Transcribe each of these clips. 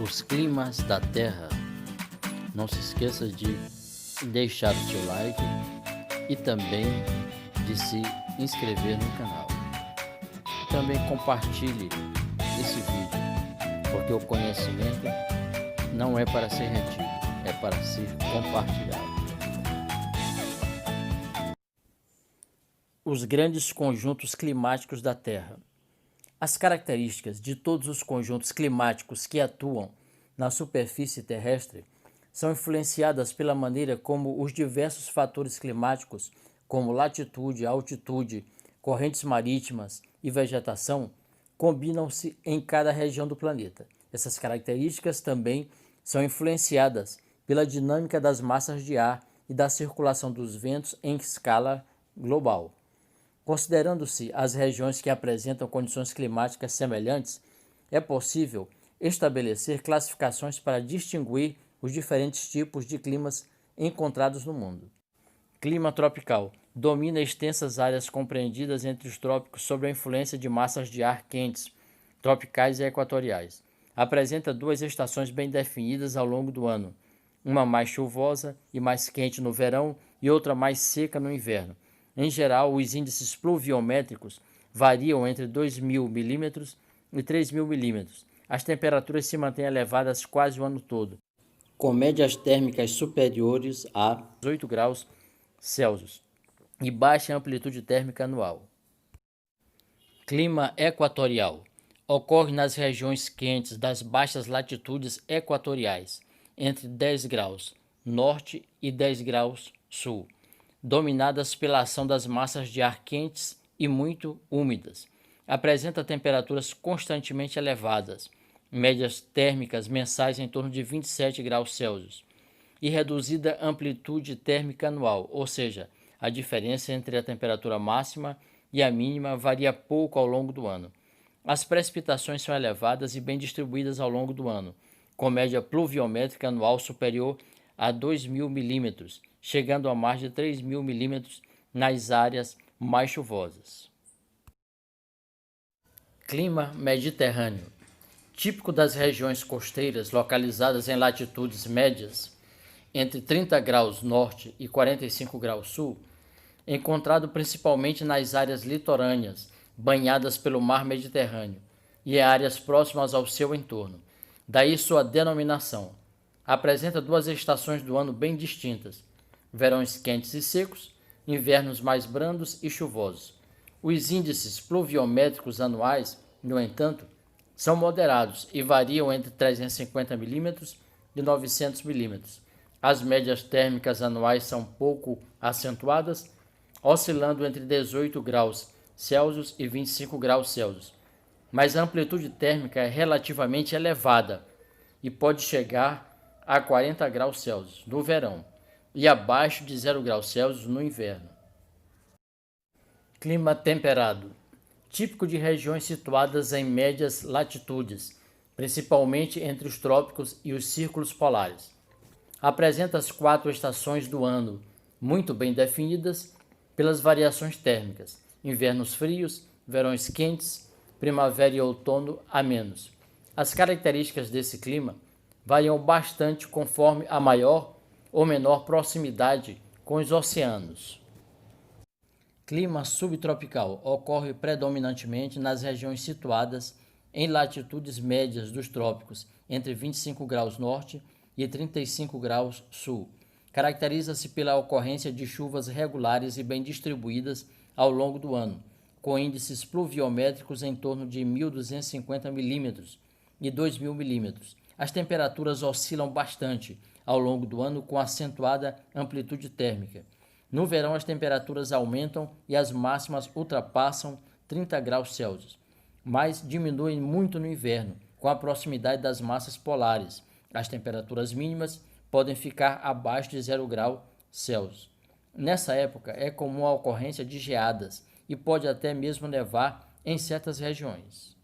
Os climas da Terra. Não se esqueça de deixar o seu like e também de se inscrever no canal. Também compartilhe esse vídeo, porque o conhecimento não é para ser retido, é para ser compartilhado. Os grandes conjuntos climáticos da Terra. As características de todos os conjuntos climáticos que atuam na superfície terrestre são influenciadas pela maneira como os diversos fatores climáticos, como latitude, altitude, correntes marítimas e vegetação, combinam-se em cada região do planeta. Essas características também são influenciadas pela dinâmica das massas de ar e da circulação dos ventos em escala global. Considerando-se as regiões que apresentam condições climáticas semelhantes, é possível estabelecer classificações para distinguir os diferentes tipos de climas encontrados no mundo. Clima tropical domina extensas áreas compreendidas entre os trópicos sob a influência de massas de ar quentes, tropicais e equatoriais. Apresenta duas estações bem definidas ao longo do ano, uma mais chuvosa e mais quente no verão e outra mais seca no inverno. Em geral, os índices pluviométricos variam entre 2.000 milímetros e 3.000 milímetros. As temperaturas se mantêm elevadas quase o ano todo, com médias térmicas superiores a 18 graus Celsius e baixa amplitude térmica anual. Clima equatorial. Ocorre nas regiões quentes das baixas latitudes equatoriais, entre 10 graus norte e 10 graus sul, dominadas pela ação das massas de ar quentes e muito úmidas. Apresenta temperaturas constantemente elevadas, médias térmicas mensais em torno de 27 graus Celsius, e reduzida amplitude térmica anual, ou seja, a diferença entre a temperatura máxima e a mínima varia pouco ao longo do ano. As precipitações são elevadas e bem distribuídas ao longo do ano, com média pluviométrica anual superior a 2.000 milímetros, chegando a mais de 3.000 milímetros nas áreas mais chuvosas. Clima mediterrâneo. Típico das regiões costeiras localizadas em latitudes médias, entre 30 graus norte e 45 graus sul, encontrado principalmente nas áreas litorâneas, banhadas pelo mar Mediterrâneo, e áreas próximas ao seu entorno. Daí sua denominação. Apresenta duas estações do ano bem distintas: verões quentes e secos, invernos mais brandos e chuvosos. Os índices pluviométricos anuais, no entanto, são moderados e variam entre 350 milímetros e 900 milímetros. As médias térmicas anuais são pouco acentuadas, oscilando entre 18 graus Celsius e 25 graus Celsius. Mas a amplitude térmica é relativamente elevada e pode chegar a 40 graus Celsius no verão e abaixo de 0 graus Celsius no inverno. Clima temperado. Típico de regiões situadas em médias latitudes, principalmente entre os trópicos e os círculos polares. Apresenta as 4 estações do ano, muito bem definidas pelas variações térmicas: invernos frios, verões quentes, primavera e outono amenos. As características desse clima variam bastante conforme a maior ou menor proximidade com os oceanos. Clima subtropical ocorre predominantemente nas regiões situadas em latitudes médias dos trópicos, entre 25 graus norte e 35 graus sul. Caracteriza-se pela ocorrência de chuvas regulares e bem distribuídas ao longo do ano, com índices pluviométricos em torno de 1.250 milímetros e 2.000 milímetros. As temperaturas oscilam bastante ao longo do ano, com acentuada amplitude térmica. No verão, as temperaturas aumentam e as máximas ultrapassam 30 graus Celsius, mas diminuem muito no inverno, com a proximidade das massas polares. As temperaturas mínimas podem ficar abaixo de 0 grau Celsius. Nessa época, é comum a ocorrência de geadas e pode até mesmo nevar em certas regiões.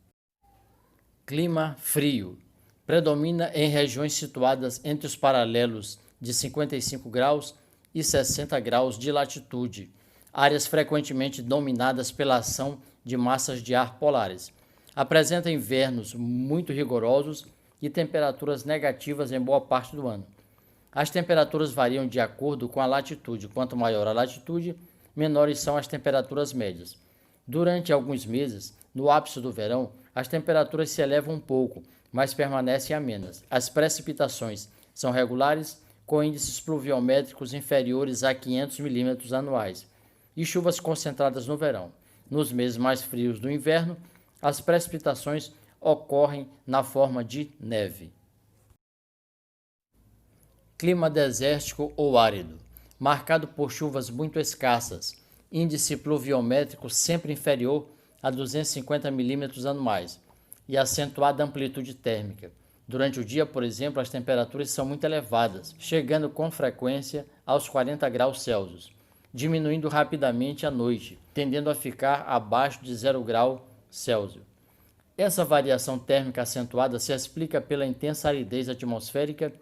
Clima frio. Predomina em regiões situadas entre os paralelos de 55 graus e 60 graus de latitude, áreas frequentemente dominadas pela ação de massas de ar polares. Apresenta invernos muito rigorosos e temperaturas negativas em boa parte do ano. As temperaturas variam de acordo com a latitude. Quanto maior a latitude, menores são as temperaturas médias. Durante alguns meses, no ápice do verão, as temperaturas se elevam um pouco, mas permanecem amenas. As precipitações são regulares, com índices pluviométricos inferiores a 500 milímetros anuais, e chuvas concentradas no verão. Nos meses mais frios do inverno, as precipitações ocorrem na forma de neve. Clima desértico ou árido, marcado por chuvas muito escassas, índice pluviométrico sempre inferior a 250 milímetros anuais e acentuada amplitude térmica. Durante o dia, por exemplo, as temperaturas são muito elevadas, chegando com frequência aos 40 graus Celsius, diminuindo rapidamente à noite, tendendo a ficar abaixo de 0 grau Celsius. Essa variação térmica acentuada se explica pela intensa aridez atmosférica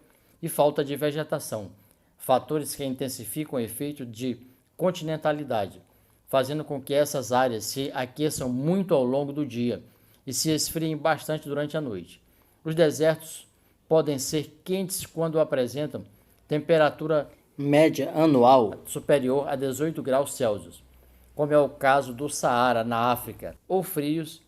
e falta de vegetação, fatores que intensificam o efeito de continentalidade, fazendo com que essas áreas se aqueçam muito ao longo do dia e se esfriem bastante durante a noite. Os desertos podem ser quentes quando apresentam temperatura média anual superior a 18 graus Celsius, como é o caso do Saara, na África, ou frios,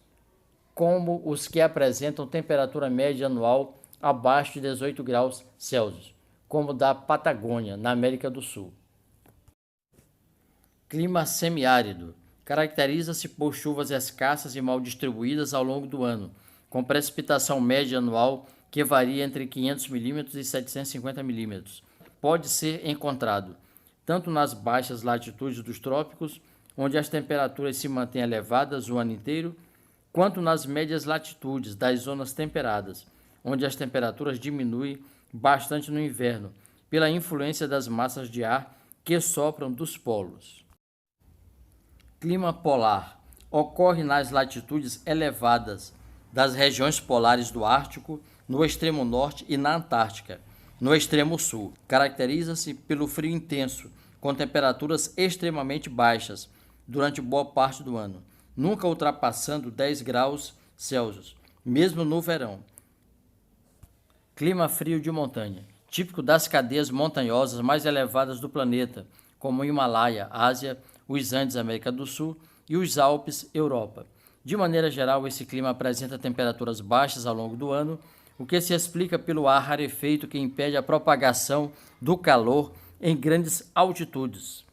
como os que apresentam temperatura média anual abaixo de 18 graus Celsius, como o da Patagônia, na América do Sul. Clima semiárido. Caracteriza-se por chuvas escassas e mal distribuídas ao longo do ano, com precipitação média anual que varia entre 500 mm e 750 mm. Pode ser encontrado tanto nas baixas latitudes dos trópicos, onde as temperaturas se mantêm elevadas o ano inteiro, quanto nas médias latitudes das zonas temperadas, onde as temperaturas diminuem bastante no inverno, pela influência das massas de ar que sopram dos polos. Clima polar. Ocorre nas latitudes elevadas das regiões polares do Ártico, no extremo norte e na Antártica, no extremo sul. Caracteriza-se pelo frio intenso, com temperaturas extremamente baixas durante boa parte do ano, nunca ultrapassando 10 graus Celsius, mesmo no verão. Clima frio de montanha, típico das cadeias montanhosas mais elevadas do planeta, como o Himalaia, Ásia, os Andes, América do Sul, e os Alpes, Europa. De maneira geral, esse clima apresenta temperaturas baixas ao longo do ano, o que se explica pelo ar rarefeito que impede a propagação do calor em grandes altitudes.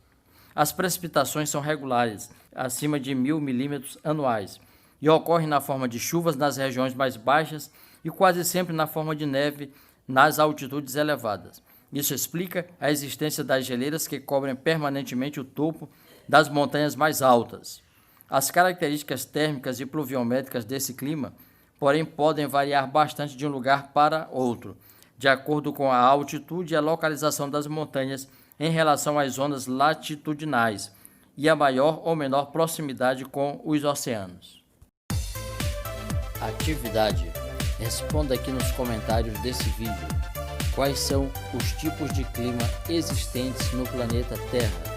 As precipitações são regulares, acima de 1.000 milímetros anuais, e ocorrem na forma de chuvas nas regiões mais baixas e quase sempre na forma de neve nas altitudes elevadas. Isso explica a existência das geleiras que cobrem permanentemente o topo das montanhas mais altas. As características térmicas e pluviométricas desse clima, porém, podem variar bastante de um lugar para outro, de acordo com a altitude e a localização das montanhas em relação às zonas latitudinais e a maior ou menor proximidade com os oceanos. Atividade. Responda aqui nos comentários desse vídeo quais são os tipos de clima existentes no planeta Terra.